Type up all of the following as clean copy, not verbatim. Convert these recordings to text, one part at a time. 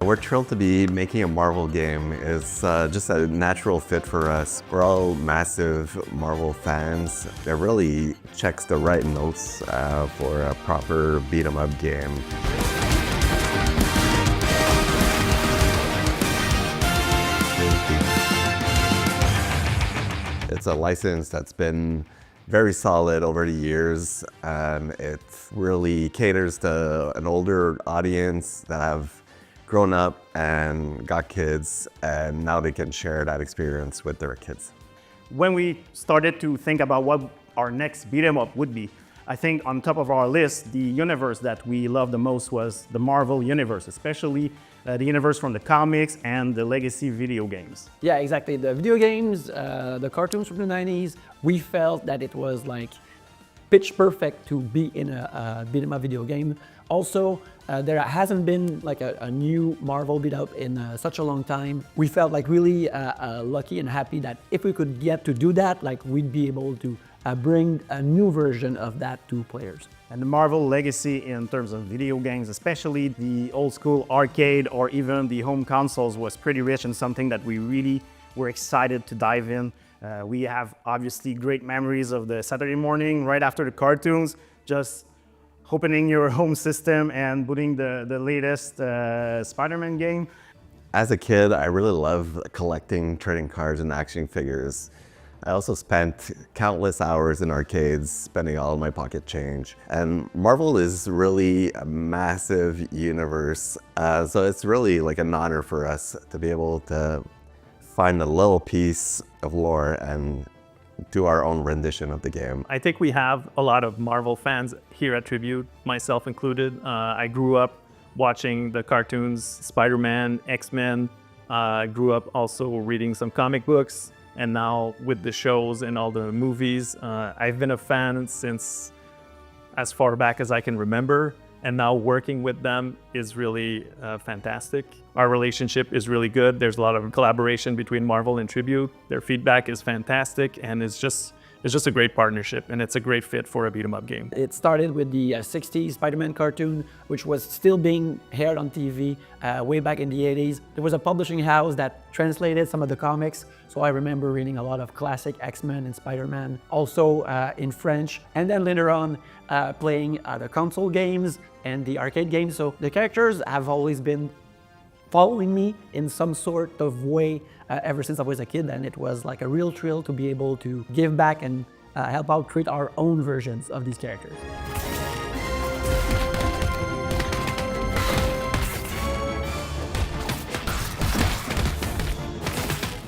We're thrilled to be making a Marvel game. It's just a natural fit for us. We're all massive Marvel fans. It really checks the right notes for a proper beat-em-up game. It's a license that's been very solid over the years. It really caters to an older audience that have grown up and got kids, and now they can share that experience with their kids. When we started to think about what our next beat 'em up would be, I think on top of our list, the universe that we loved the most was the Marvel universe, especially the universe from the comics and the legacy video games. Yeah, exactly. The video games, the cartoons from the 90s, we felt that it was like pitch perfect to be in a beat 'em up video game. Also, there hasn't been like a new Marvel beat up in such a long time. We felt like really lucky and happy that if we could get to do that, like we'd be able to bring a new version of that to players. And the Marvel legacy in terms of video games, especially the old school arcade or even the home consoles, was pretty rich and something that we really were excited to dive in. We have obviously great memories of the Saturday morning right after the cartoons, just opening your home system and booting the latest Spider-Man game. As a kid, I really loved collecting trading cards and action figures. I also spent countless hours in arcades, spending all of my pocket change. And Marvel is really a massive universe, so it's really like an honor for us to be able to find a little piece of lore and do our own rendition of the game. I think we have a lot of Marvel fans here at Tribute, myself included. I grew up watching the cartoons, Spider-Man, X-Men. I grew up also reading some comic books. And now with the shows and all the movies, I've been a fan since as far back as I can remember. And now working with them is really fantastic. Our relationship is really good. There's a lot of collaboration between Marvel and Tribute. Their feedback is fantastic, and it's just a great partnership, and it's a great fit for a beat-em-up game. It started with the 60s Spider-Man cartoon, which was still being aired on TV way back in the 80s. There was a publishing house that translated some of the comics, so I remember reading a lot of classic X-Men and Spider-Man, also in French, and then later on playing the console games and the arcade games. So the characters have always been following me in some sort of way ever since I was a kid, and it was like a real thrill to be able to give back and help out create our own versions of these characters.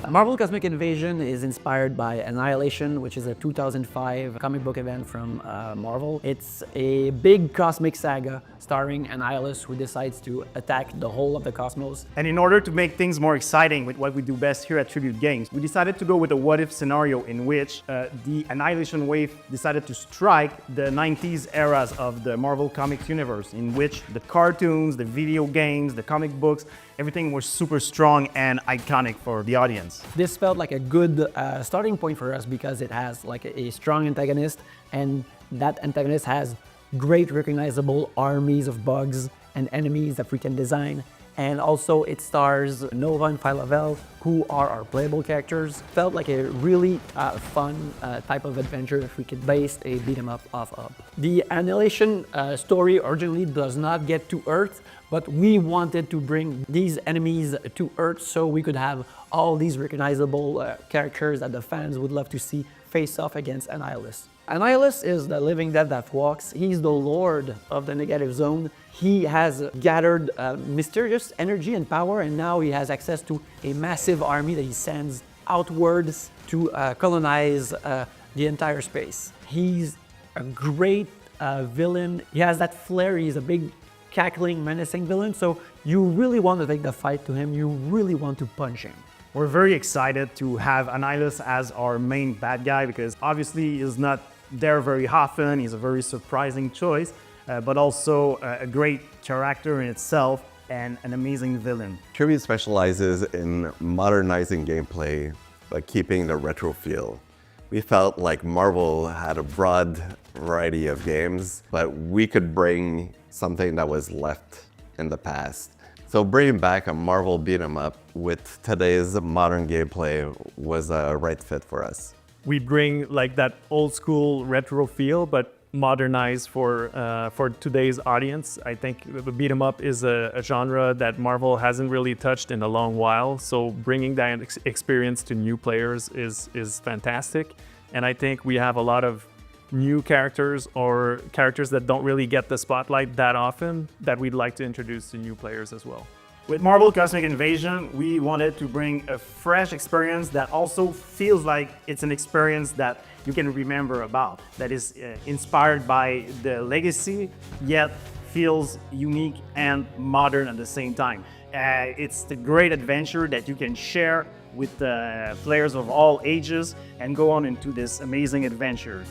Marvel Cosmic Invasion is inspired by Annihilation, which is a 2005 comic book event from Marvel. It's a big cosmic saga starring Annihilus, who decides to attack the whole of the cosmos. And in order to make things more exciting with what we do best here at Tribute Games, we decided to go with a what-if scenario in which the Annihilation wave decided to strike the 90s eras of the Marvel Comics universe, in which the cartoons, the video games, the comic books, everything was super strong and iconic for the audience. This felt like a good starting point for us because it has like a strong antagonist, and that antagonist has great recognizable armies of bugs and enemies that we can design. And also it stars Nova and Phyla-Vell, who are our playable characters. Felt like a really fun type of adventure if we could base a beat 'em up off of. The Annihilation story originally does not get to Earth, but we wanted to bring these enemies to Earth so we could have all these recognizable characters that the fans would love to see face off against Annihilus. Annihilus is the living dead that walks. He's the lord of the negative zone. He has gathered mysterious energy and power, and now he has access to a massive army that he sends outwards to colonize the entire space. He's a great villain. He has that flair. He's a big, cackling, menacing villain, so you really want to take the fight to him. You really want to punch him. We're very excited to have Annihilus as our main bad guy because obviously he's not there very often. He's a very surprising choice, but also a great character in itself and an amazing villain. Tribute specializes in modernizing gameplay, but keeping the retro feel. We felt like Marvel had a broad variety of games, but we could bring something that was left in the past. So bringing back a Marvel beat 'em up with today's modern gameplay was a right fit for us. We bring like that old school retro feel, but modernized for today's audience. I think the beat 'em up is a genre that Marvel hasn't really touched in a long while. So bringing that experience to new players is fantastic. And I think we have a lot of new characters or characters that don't really get the spotlight that often that we'd like to introduce to new players as well. With Marvel Cosmic Invasion, we wanted to bring a fresh experience that also feels like it's an experience that you can remember about, that is inspired by the legacy, yet feels unique and modern at the same time. It's the great adventure that you can share with players of all ages and go on into this amazing adventure.